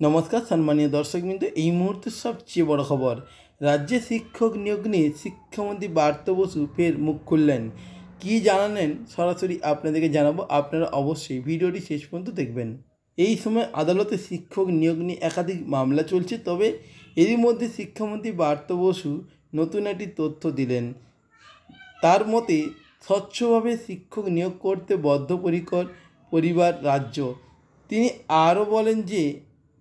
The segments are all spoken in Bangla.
নমস্কার সম্মানীয় দর্শকবৃন্দ, এই মুহূর্তের সবচেয়ে বড় খবর। রাজ্যে শিক্ষক নিয়োগ নিয়ে শিক্ষামন্ত্রী ব্রাত্য বসু ফের মুখ খুললেন। কী জানালেন সরাসরি আপনাদেরকে জানাবো, আপনারা অবশ্যই ভিডিওটি শেষ পর্যন্ত দেখবেন। এই সময় আদালতে শিক্ষক নিয়োগ নিয়ে একাধিক মামলা চলছে, তবে এরই মধ্যে শিক্ষামন্ত্রী ব্রাত্য বসু নতুন একটি তথ্য দিলেন। তার মতে স্বচ্ছভাবে শিক্ষক নিয়োগ করতে বদ্ধপরিকর পরিবার রাজ্য। তিনি আরও বলেন যে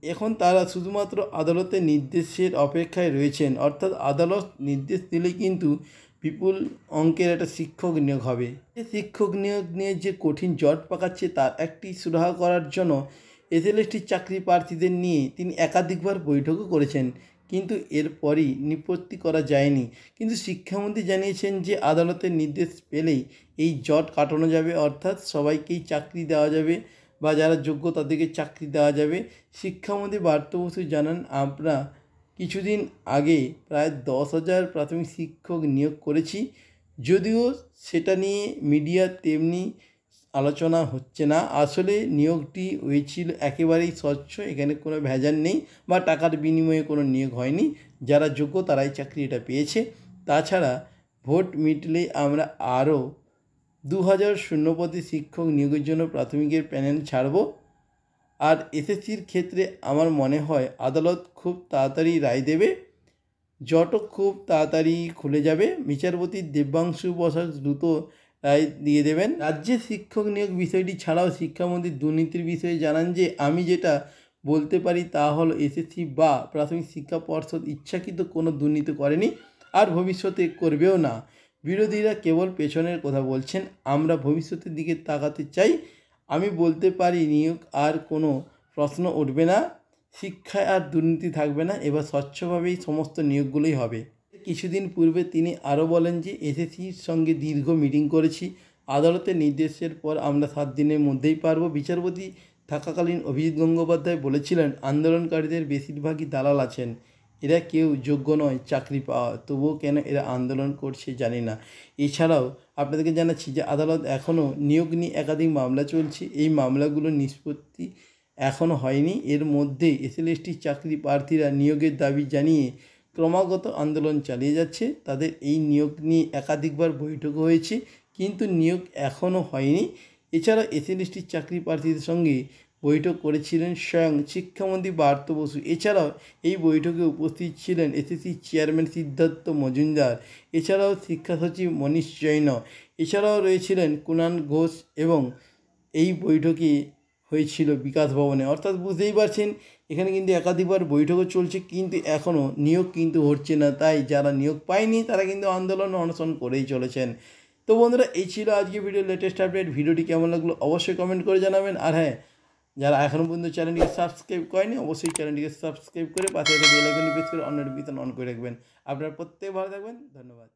এখন তারা শুধুমাত্র আদালতের নির্দেশের অপেক্ষায় রয়েছেন, অর্থাৎ আদালত নির্দেশ দিলে কিন্তু বিপুল অঙ্কের একটা শিক্ষক নিয়োগ হবে। শিক্ষক নিয়োগ নিয়ে যে কঠিন জট পাকাচ্ছে তার একটি সুরাহা করার জন্য এসএলএসটি চাকরি প্রার্থীদের নিয়ে তিনি একাধিকবার বৈঠকও করেছেন, কিন্তু এরপরই নিষ্পত্তি করা যায়নি। কিন্তু শিক্ষামন্ত্রী জানিয়েছেন যে আদালতের নির্দেশ পেলেই এই জট কাটানো যাবে, অর্থাৎ সবাইকেই চাকরি দেওয়া যাবে বা যারা যোগ্য তাদেরকে চাকরি দেওয়া যাবে। শিক্ষামন্ত্রী ব্রাত্য বসু জানান, আমরা কিছুদিন আগে প্রায় 10,000 প্রাথমিক শিক্ষক নিয়োগ করেছি, যদিও সেটা নিয়ে মিডিয়া তেমনি আলোচনা হচ্ছে না। আসলে নিয়োগটি হয়েছিল একেবারেই স্বচ্ছ, এখানে কোনো ভেজাল নেই বা টাকার বিনিময়ে কোনো নিয়োগ হয়নি। যারা যোগ্য তারাই চাকরিটা পেয়েছে। তাছাড়া ভোট মিটলে আমরা আরও 2,000 শূন্যপদে শিক্ষক নিয়োগের জন্য প্রাথমিকের প্যানেল ছাড়ব। আর এসএসসির ক্ষেত্রে আমার মনে হয় আদালত খুব তাড়াতাড়ি রায় দেবে, জটও খুব তাড়াতাড়ি খুলে যাবে। বিচারপতি দেবাংশু বসাক দ্রুত রায় দিয়ে দেবেন। রাজ্যে শিক্ষক নিয়োগ বিষয়টি ছাড়াও শিক্ষামন্ত্রী দুর্নীতির বিষয়ে জানান যে আমি যেটা বলতে পারি তা হলো এসএসসি বা প্রাথমিক শিক্ষা পর্ষদ ইচ্ছাকৃত কোনো দুর্নীতি করেনি আর ভবিষ্যতে করবেও না। বিরোধীরা কেবল পেছনের কথা বলছেন, আমরা ভবিষ্যতের দিকে তাকাতে চাই। আমি বলতে পারি নিয়োগ আর কোনো প্রশ্ন উঠবে না, শিক্ষায় আর দুর্নীতি থাকবে না, এবার স্বচ্ছভাবেই সমস্ত নিয়োগগুলোই হবে। কিছুদিন পূর্বে তিনি আরও বলেন যে এসএসসির সঙ্গে দীর্ঘ মিটিং করেছি, আদালতের নির্দেশের পর আমরা 7 দিনের মধ্যেই পারব। বিচারপতি থাকাকালীন অভিজিৎ গঙ্গোপাধ্যায় বলেছিলেন আন্দোলনকারীদের বেশিরভাগই দালাল আছেন, এরা কেউ যোগ্য নয় চাকরি পাওয়া, তবুও কেন এরা আন্দোলন করছে জানি না। এছাড়াও আপনাদেরকে জানাচ্ছি যে আদালত এখনও নিয়োগ নিয়ে একাধিক মামলা চলছে, এই মামলাগুলোর নিষ্পত্তি এখনও হয়নি। এর মধ্যে এসএলএসটি চাকরি প্রার্থীরা নিয়োগের দাবি জানিয়ে ক্রমাগত আন্দোলন চালিয়ে যাচ্ছে। তাদের এই নিয়োগ নিয়ে একাধিকবার বৈঠক হয়েছে, কিন্তু নিয়োগ এখনও হয়নি। এছাড়া এসএলএসটি চাকরি প্রার্থীদের সঙ্গে বৈঠক করেছিলেন স্বয়ং শিক্ষামন্ত্রী ব্রাত্য বসু। এছাড়াও এই বৈঠকে উপস্থিত ছিলেন এসএসসি চেয়ারম্যান সিদ্ধার্থ মজুমদার, এছাড়াও শিক্ষা সচিব মনীষ জৈন, এছাড়াও রয়েছিলেন কুণাল ঘোষ এবং এই বৈঠকে হয়েছিল বিকাশ ভবনে। অর্থাৎ বুঝতেই পারছেন এখানে কিন্তু একাধিকবার বৈঠকও চলছে, কিন্তু এখনও নিয়োগ কিন্তু হচ্ছে না। তাই যারা নিয়োগ পায়নি তারা কিন্তু আন্দোলন অনশন করেই চলেছেন। তো বন্ধুরা, এই ছিল আজকে ভিডিওর লেটেস্ট আপডেট। ভিডিওটি কেমন লাগলো অবশ্যই কমেন্ট করে জানাবেন। আর হ্যাঁ, যারা এখনও পর্যন্ত চ্যানেলটিকে সাবস্ক্রাইব করেনি অবশ্যই চ্যানেলটিকে সাবস্ক্রাইব করে পাশে বেল আইকনটি প্রেস করে অল নোটিফিকেশন অন করে রাখবেন। আপনারা প্রত্যেকে ভালো থাকবেন, ধন্যবাদ।